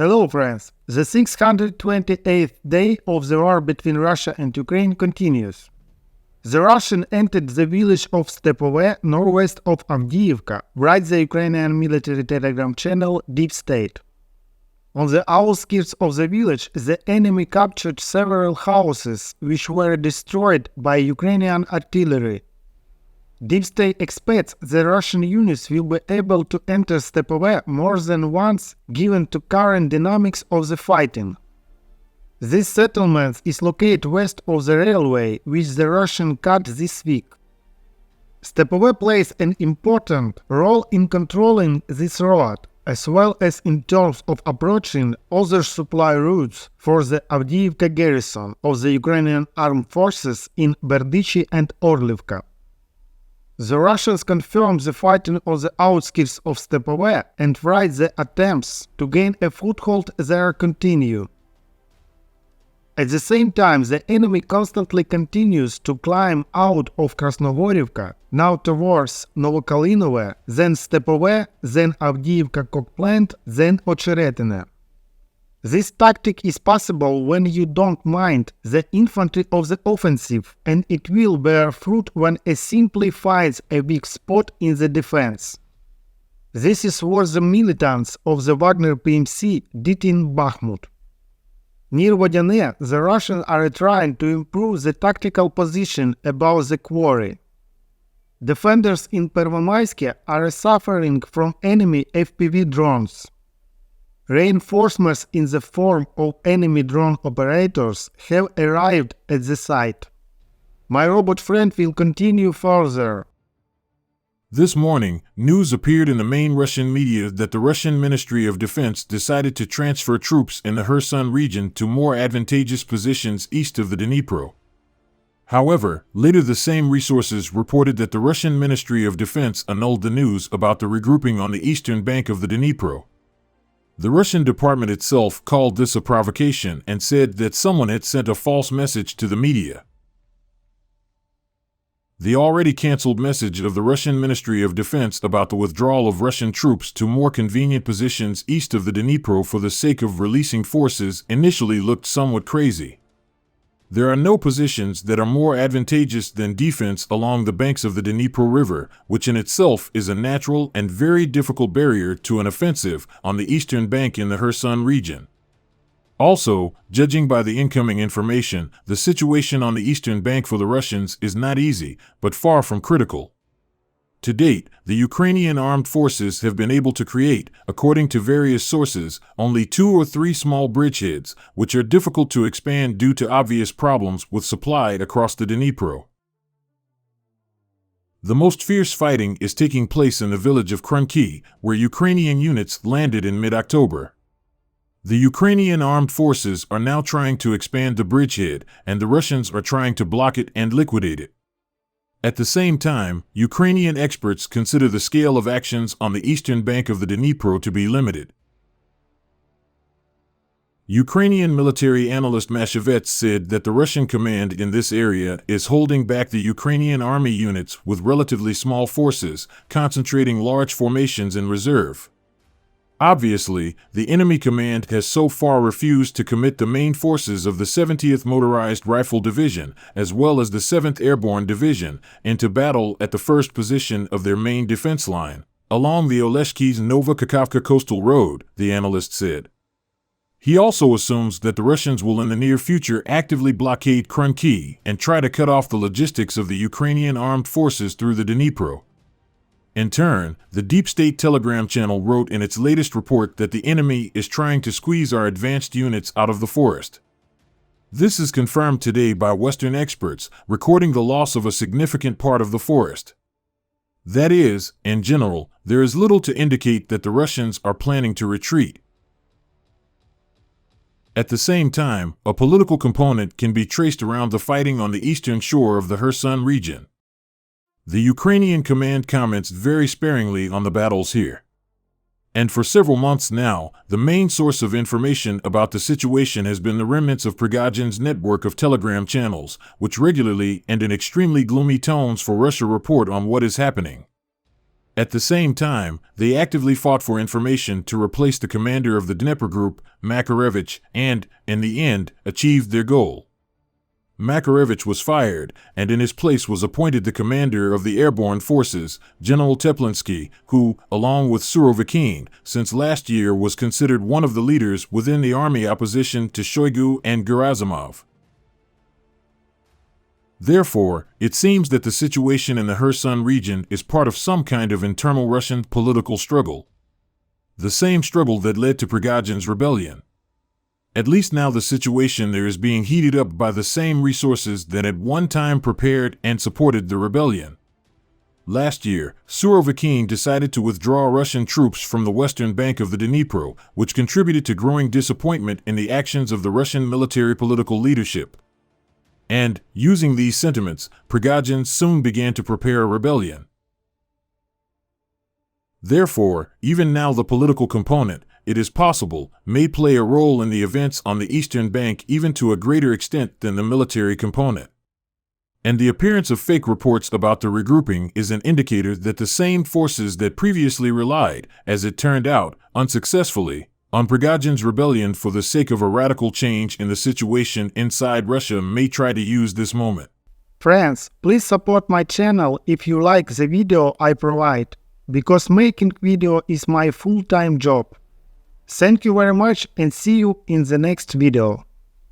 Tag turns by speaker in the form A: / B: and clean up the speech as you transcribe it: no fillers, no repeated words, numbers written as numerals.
A: Hello friends, the 628th day of the war between Russia and Ukraine continues. The Russian entered the village of Stepove, northwest of Avdiivka, writes the Ukrainian military telegram channel Deep State. On the outskirts of the village, the enemy captured several houses which were destroyed by Ukrainian artillery. Deep State expects the Russian units will be able to enter Stepove more than once given to current dynamics of the fighting. This settlement is located west of the railway which the Russians cut this week. Stepove plays an important role in controlling this road, as well as in terms of approaching other supply routes for the Avdiivka garrison of the Ukrainian armed forces in Berdychi and Orlivka. The Russians confirm the fighting on the outskirts of Stepove and write the attempts to gain a foothold there continue. At the same time, the enemy constantly continues to climb out of Krasnohorivka, now towards Novokalynove, then Stepove, then Avdiivka cockplant, then Ocheretyne. This tactic is possible when you don't mind the infantry of the offensive, and it will bear fruit when it simply finds a weak spot in the defense. This is what the militants of the Wagner PMC did in Bakhmut. Near Vodiane, the Russians are trying to improve the tactical position above the quarry. Defenders in Pervomaiske are suffering from enemy FPV drones. Reinforcements in the form of enemy drone operators have arrived at the site. My robot friend will continue further.
B: This morning, news appeared in the main Russian media that the Russian Ministry of Defense decided to transfer troops in the Kherson region to more advantageous positions east of the Dnipro. However, later the same resources reported that the Russian Ministry of Defense annulled the news about the regrouping on the eastern bank of the Dnipro. The Russian department itself called this a provocation and said that someone had sent a false message to the media. The already cancelled message of the Russian Ministry of Defense about the withdrawal of Russian troops to more convenient positions east of the Dnipro for the sake of releasing forces initially looked somewhat crazy. There are no positions that are more advantageous than defense along the banks of the Dnipro River, which in itself is a natural and very difficult barrier to an offensive on the eastern bank in the Kherson region. Also, judging by the incoming information, the situation on the eastern bank for the Russians is not easy, but far from critical. To date, the Ukrainian armed forces have been able to create, according to various sources, only 2 or 3 small bridgeheads, which are difficult to expand due to obvious problems with supply across the Dnipro. The most fierce fighting is taking place in the village of Krynky, where Ukrainian units landed in mid-October. The Ukrainian armed forces are now trying to expand the bridgehead, and the Russians are trying to block it and liquidate it. At the same time, Ukrainian experts consider the scale of actions on the eastern bank of the Dnipro to be limited. Ukrainian military analyst Mashevets said that the Russian command in this area is holding back the Ukrainian army units with relatively small forces, concentrating large formations in reserve. Obviously, the enemy command has so far refused to commit the main forces of the 70th Motorized Rifle Division, as well as the 7th Airborne Division, into battle at the first position of their main defense line, along the Oleshky's Novokalynove coastal road, the analyst said. He also assumes that the Russians will in the near future actively blockade Krynky and try to cut off the logistics of the Ukrainian armed forces through the Dnipro. In turn, the Deep State Telegram channel wrote in its latest report that the enemy is trying to squeeze our advanced units out of the forest. This is confirmed today by Western experts, recording the loss of a significant part of the forest. That is, in general, there is little to indicate that the Russians are planning to retreat. At the same time, a political component can be traced around the fighting on the eastern shore of the Kherson region. The Ukrainian command comments very sparingly on the battles here. And for several months now, the main source of information about the situation has been the remnants of Prigozhin's network of Telegram channels, which regularly and in extremely gloomy tones for Russia report on what is happening. At the same time, they actively fought for information to replace the commander of the Dnipro group, Makarevich, and, in the end, achieved their goal. Makarevich was fired, and in his place was appointed the commander of the airborne forces, General Teplinsky, who, along with Surovikin, since last year was considered one of the leaders within the army opposition to Shoigu and Gerasimov. Therefore, it seems that the situation in the Kherson region is part of some kind of internal Russian political struggle. The same struggle that led to Prigozhin's rebellion. At least now the situation there is being heated up by the same resources that at one time prepared and supported the rebellion. Last year, Surovikin decided to withdraw Russian troops from the western bank of the Dnipro, which contributed to growing disappointment in the actions of the Russian military political leadership. And, using these sentiments, Prigozhin soon began to prepare a rebellion. Therefore, even now the political component, it is possible, may play a role in the events on the eastern bank even to a greater extent than the military component. And the appearance of fake reports about the regrouping is an indicator that the same forces that previously relied, as it turned out, unsuccessfully, on Prigozhin's rebellion for the sake of a radical change in the situation inside Russia may try to use this moment.
A: Friends, please support my channel if you like the video I provide, because making video is my full-time job. Thank you very much and see you in the next video.